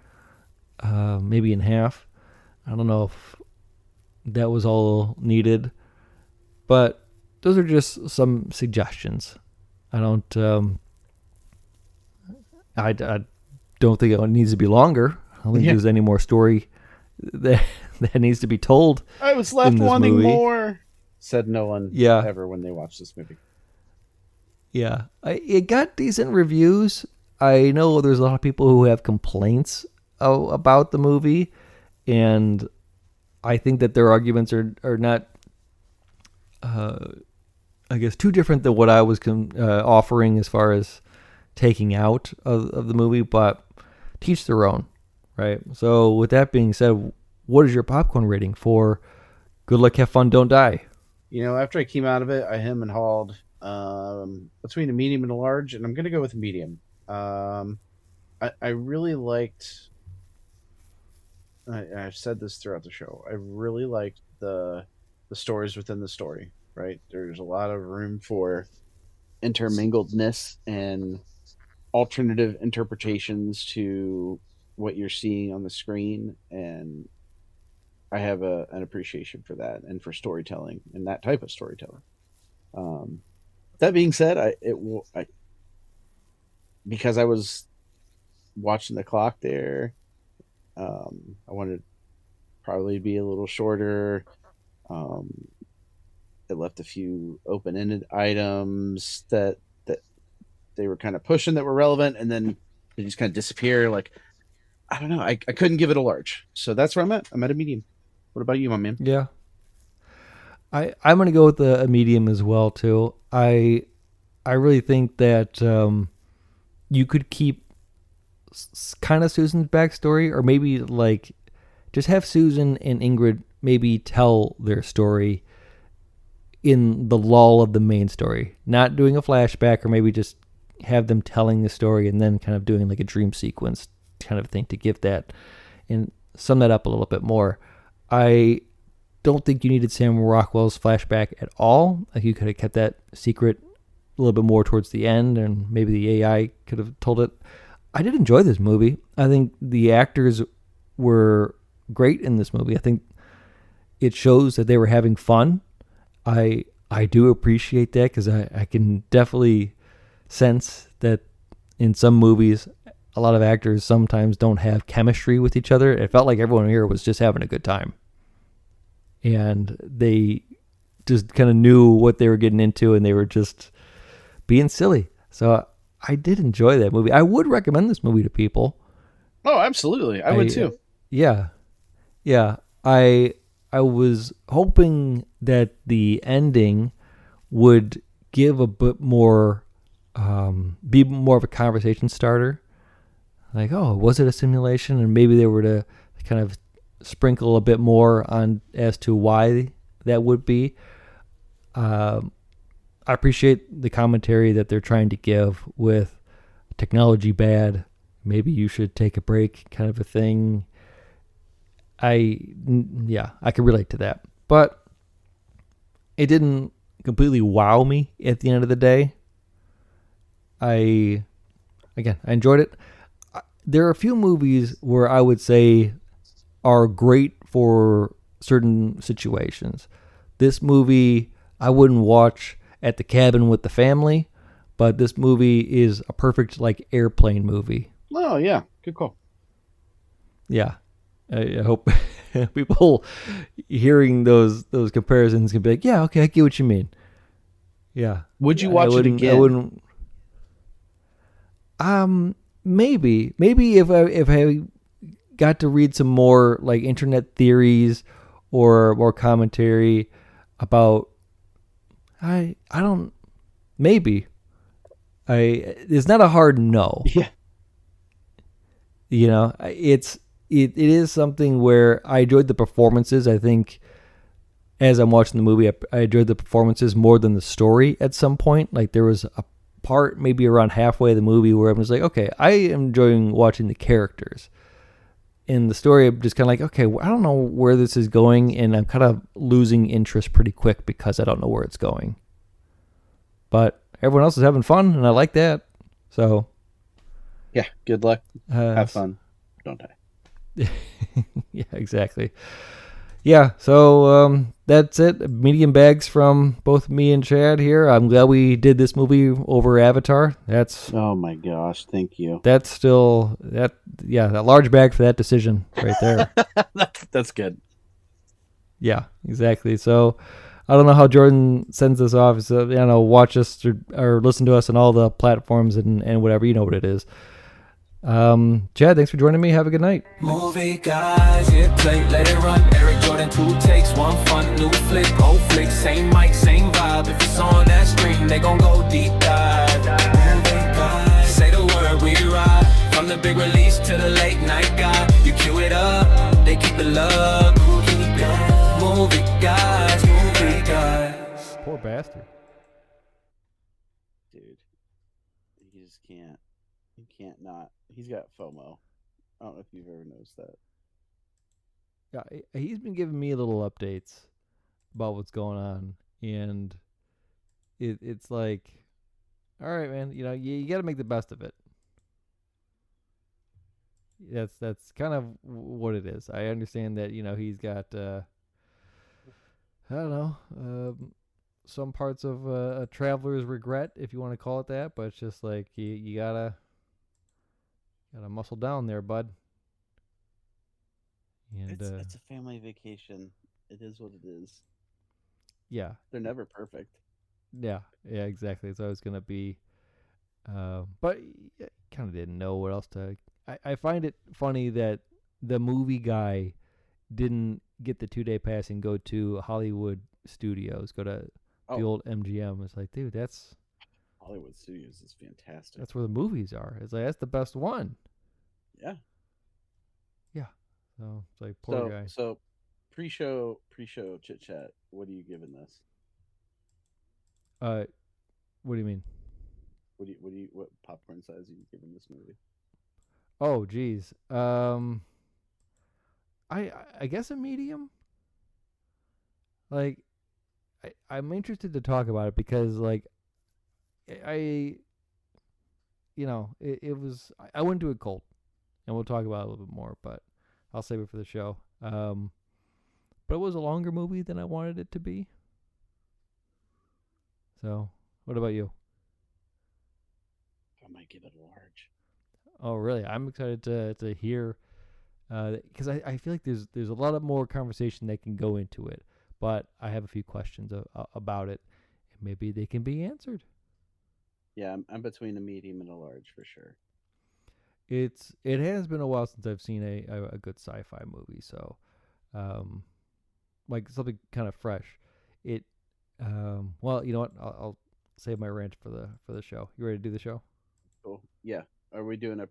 maybe in half. I don't know if that was all needed, but those are just some suggestions. I don't I don't think it needs to be longer. I don't think there's any more story that needs to be told. I was left wanting movie. more, said no one ever when they watched this movie. Yeah, it got decent reviews. I know there's a lot of people who have complaints about the movie, and I think that their arguments are not, I guess, too different than what I was offering as far as taking out of the movie, but teach their own, right? So with that being said, what is your popcorn rating for Good Luck, Have Fun, Don't Die? After I came out of it, I hem and hawed between a medium and a large, and I'm going to go with a medium. I really liked, I've said this throughout the show, I really liked the stories within the story, right? There's a lot of room for intermingledness and alternative interpretations to what you're seeing on the screen, and I have an appreciation for that and for storytelling and that type of storytelling. That being said, because I was watching the clock there, I wanted to probably be a little shorter. It left a few open-ended items that they were kind of pushing that were relevant, and then they just kind of disappear. Like, I don't know. I couldn't give it a large, so that's where I'm at. I'm at a medium. What about you, my man? Yeah, I'm gonna go with a medium as well too. I really think that you could keep kind of Susan's backstory, or maybe like just have Susan and Ingrid maybe tell their story in the lull of the main story, not doing a flashback, or maybe just have them telling the story and then kind of doing like a dream sequence kind of thing to give that and sum that up a little bit more. I don't think you needed Sam Rockwell's flashback at all. Like, you could have kept that secret a little bit more towards the end, and maybe the AI could have told it. I did enjoy this movie. I think the actors were great in this movie. I think it shows that they were having fun. I do appreciate that, because I can definitely sense that in some movies, a lot of actors sometimes don't have chemistry with each other. It felt like everyone here was just having a good time. And they just kind of knew what they were getting into, and they were just being silly. So I did enjoy that movie. I would recommend this movie to people. Oh, absolutely. I would too. Yeah. Yeah. I was hoping that the ending would give a bit more, be more of a conversation starter. Like, oh, was it a simulation? And maybe they were to kind of sprinkle a bit more on as to why that would be. I appreciate the commentary that they're trying to give with technology bad. Maybe you should take a break, kind of a thing. I could relate to that, but it didn't completely wow me at the end of the day. I enjoyed it. There are a few movies where I would say are great for certain situations. This movie I wouldn't watch at the cabin with the family, but this movie is a perfect like airplane movie. Oh yeah, good call. Yeah, I hope people hearing those comparisons can be like, yeah, okay, I get what you mean. Yeah. Would you watch it again? I wouldn't. Maybe if I got to read some more like internet theories or more commentary about, I don't, maybe it's not a hard no. Yeah. You know, it is something where I enjoyed the performances. I think as I'm watching the movie, I enjoyed the performances more than the story at some point. Like there was a part maybe around halfway of the movie where I'm just like, okay, I am enjoying watching the characters. In the story, I'm just kind of like, okay, I don't know where this is going, and I'm kind of losing interest pretty quick because I don't know where it's going. But everyone else is having fun, and I like that. So, yeah, good luck. Have fun. Don't die. Yeah, exactly. Yeah, so that's it. Medium bags from both me and Chad here. I'm glad we did this movie over Avatar. Oh my gosh, thank you. That's still that large bag for that decision right there. That's good. Yeah, exactly. So I don't know how Jordan sends this off. So watch us or listen to us on all the platforms and whatever. You know what it is. Chad, thanks for joining me. Have a good night. Movie guys, hit play, let it run. Eric Jordan, 2 takes, 1 fun, new flick, old flick, same mic, same vibe. If it's on that screen, they gon' go deep dive. Movie guys, say the word, we ride. From the big release to the late night guy, you cue it up, they keep it love. Movie guys, movie guys. Poor bastard. Dude, he just can't. He can't not. He's got FOMO. I don't know if you've ever noticed that. Yeah, he's been giving me little updates about what's going on, and it's like, all right, man, you got to make the best of it. That's kind of what it is. I understand that he's got I don't know, some parts of a traveler's regret, if you want to call it that, but it's just like you gotta muscle down there, bud. And It's a family vacation. It is what it is. yeah, They're never perfect. yeah, exactly. It's always gonna be, but kind of didn't know what else to. I find it funny that the movie guy didn't get the 2-day pass and go to Hollywood Studios, go to the old MGM. It's like, dude, that's Hollywood Studios is fantastic. That's where the movies are. It's like that's the best one. Yeah. Yeah. So it's like poor guy. So pre-show chit chat. What are you giving this? What do you mean? What popcorn size are you giving this movie? Oh, geez. I guess a medium. Like, I'm interested to talk about it because like it was I went to it cold, and we'll talk about it a little bit more, but I'll save it for the show. But it was a longer movie than I wanted it to be. So, what about you? I might give it a large. Oh, really? I'm excited to hear because I feel like there's a lot of more conversation that can go into it, but I have a few questions about it, and maybe they can be answered. Yeah, I'm between a medium and a large for sure. It has been a while since I've seen a good sci-fi movie, so um, like something kind of fresh. It well, you know what? I'll save my rant for the show. You ready to do the show? Cool. Yeah. Are we doing a